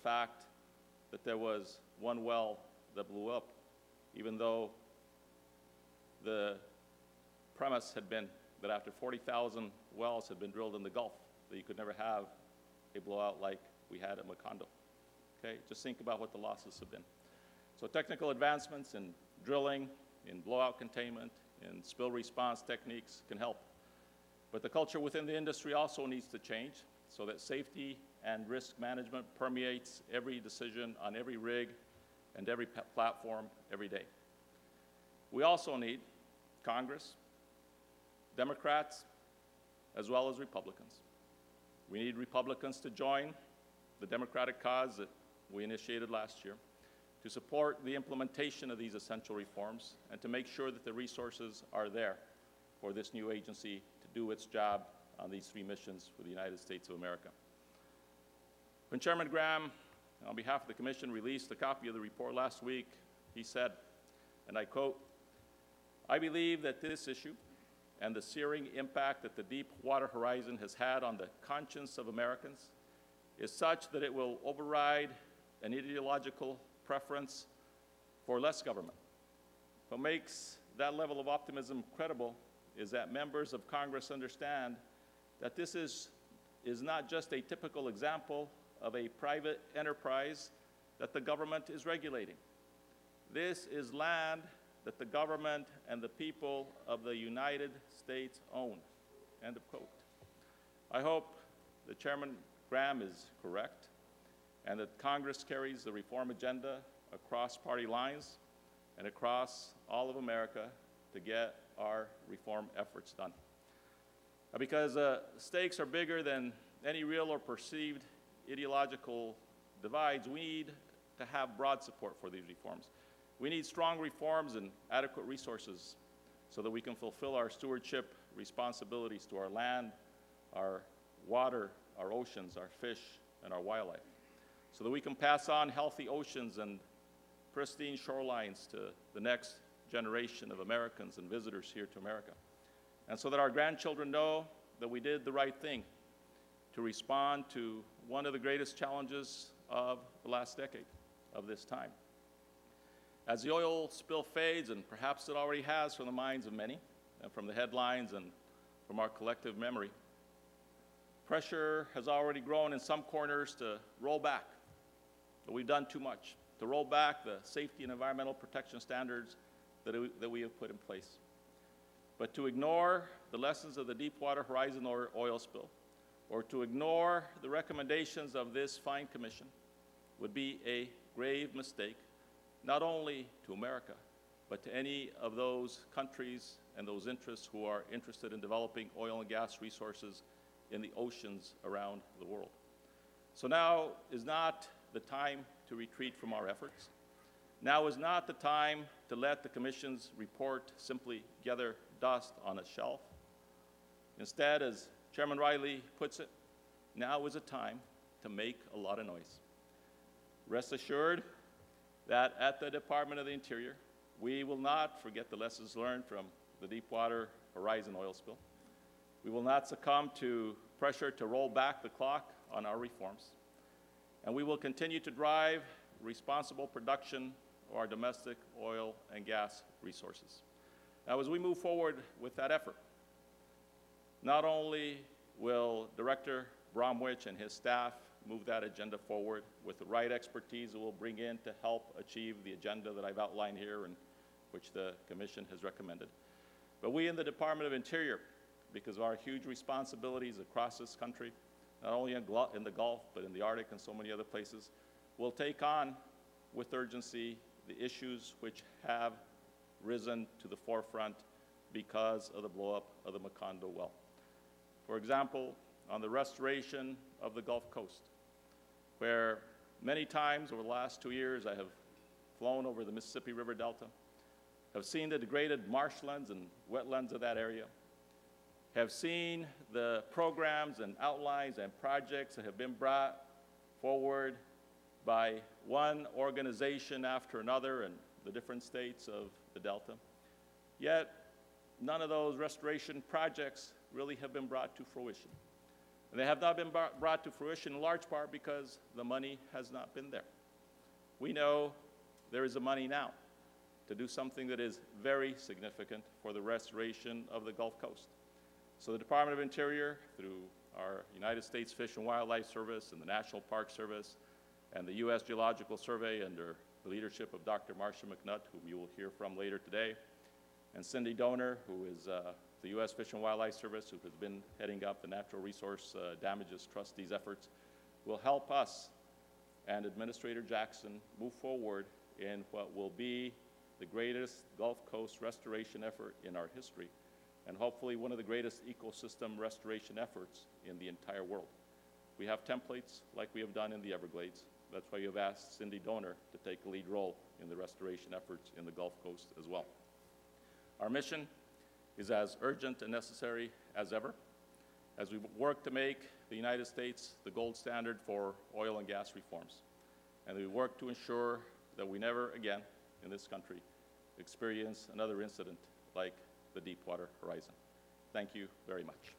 fact that there was one well that blew up, even though the premise had been that after 40,000 wells had been drilled in the Gulf, that you could never have a blowout like we had at Macondo. Okay, just think about what the losses have been. So technical advancements in drilling, in blowout containment, in spill response techniques can help. But the culture within the industry also needs to change so that safety and risk management permeates every decision on every rig and every platform every day. We also need Congress, Democrats, as well as Republicans. We need Republicans to join the Democratic cause that we initiated last year to support the implementation of these essential reforms and to make sure that the resources are there for this new agency to do its job on these 3 missions for the United States of America. When Chairman Graham, on behalf of the Commission, released a copy of the report last week, he said, and I quote, "I believe that this issue and the searing impact that the Deepwater Horizon has had on the conscience of Americans is such that it will override an ideological preference for less government. What makes that level of optimism credible is that members of Congress understand that this is not just a typical example of a private enterprise that the government is regulating. This is land that the government and the people of the United States own." End of quote. I hope that Chairman Graham is correct and that Congress carries the reform agenda across party lines and across all of America to get our reform efforts done. Because stakes are bigger than any real or perceived ideological divides, we need to have broad support for these reforms. We need strong reforms and adequate resources so that we can fulfill our stewardship responsibilities to our land, our water, our oceans, our fish, and our wildlife, so that we can pass on healthy oceans and pristine shorelines to the next generation of Americans and visitors here to America, and so that our grandchildren know that we did the right thing to respond to one of the greatest challenges of the last decade of this time. As the oil spill fades, and perhaps it already has from the minds of many, and from the headlines and from our collective memory, pressure has already grown in some corners to roll back, that we've done too much, to roll back the safety and environmental protection standards that we have put in place. But to ignore the lessons of the Deepwater Horizon oil spill, or to ignore the recommendations of this fine commission, would be a grave mistake, not only to America, but to any of those countries and those interests who are interested in developing oil and gas resources in the oceans around the world. So now is not the time to retreat from our efforts. Now is not the time to let the Commission's report simply gather dust on a shelf. Instead, as Chairman Riley puts it, now is a time to make a lot of noise. Rest assured that at the Department of the Interior, we will not forget the lessons learned from the Deepwater Horizon oil spill. We will not succumb to pressure to roll back the clock on our reforms. And we will continue to drive responsible production of our domestic oil and gas resources. Now, as we move forward with that effort, not only will Director Bromwich and his staff move that agenda forward with the right expertise that we'll bring in to help achieve the agenda that I've outlined here and which the Commission has recommended. But we in the Department of Interior, because of our huge responsibilities across this country, not only in the Gulf, but in the Arctic and so many other places, will take on with urgency the issues which have risen to the forefront because of the blow-up of the Macondo well. For example, on the restoration of the Gulf Coast, where many times over the last 2 years I have flown over the Mississippi River Delta, have seen the degraded marshlands and wetlands of that area, have seen the programs and outlines and projects that have been brought forward by one organization after another in the different states of the Delta. Yet, none of those restoration projects really have been brought to fruition. And they have not been brought to fruition in large part because the money has not been there. We know there is the money now to do something that is very significant for the restoration of the Gulf Coast. So the Department of Interior, through our United States Fish and Wildlife Service and the National Park Service and the U.S. Geological Survey under the leadership of Dr. Marcia McNutt, whom you will hear from later today, and Cindy Donor, who is the U.S. Fish and Wildlife Service, who has been heading up the Natural Resource Damages Trustees efforts, will help us and Administrator Jackson move forward in what will be the greatest Gulf Coast restoration effort in our history, and hopefully one of the greatest ecosystem restoration efforts in the entire world. We have templates like we have done in the Everglades. That's why you have asked Cindy Donor to take a lead role in the restoration efforts in the Gulf Coast as well. Our mission is as urgent and necessary as ever as we work to make the United States the gold standard for oil and gas reforms. And we work to ensure that we never again in this country experience another incident like the Deepwater Horizon. Thank you very much.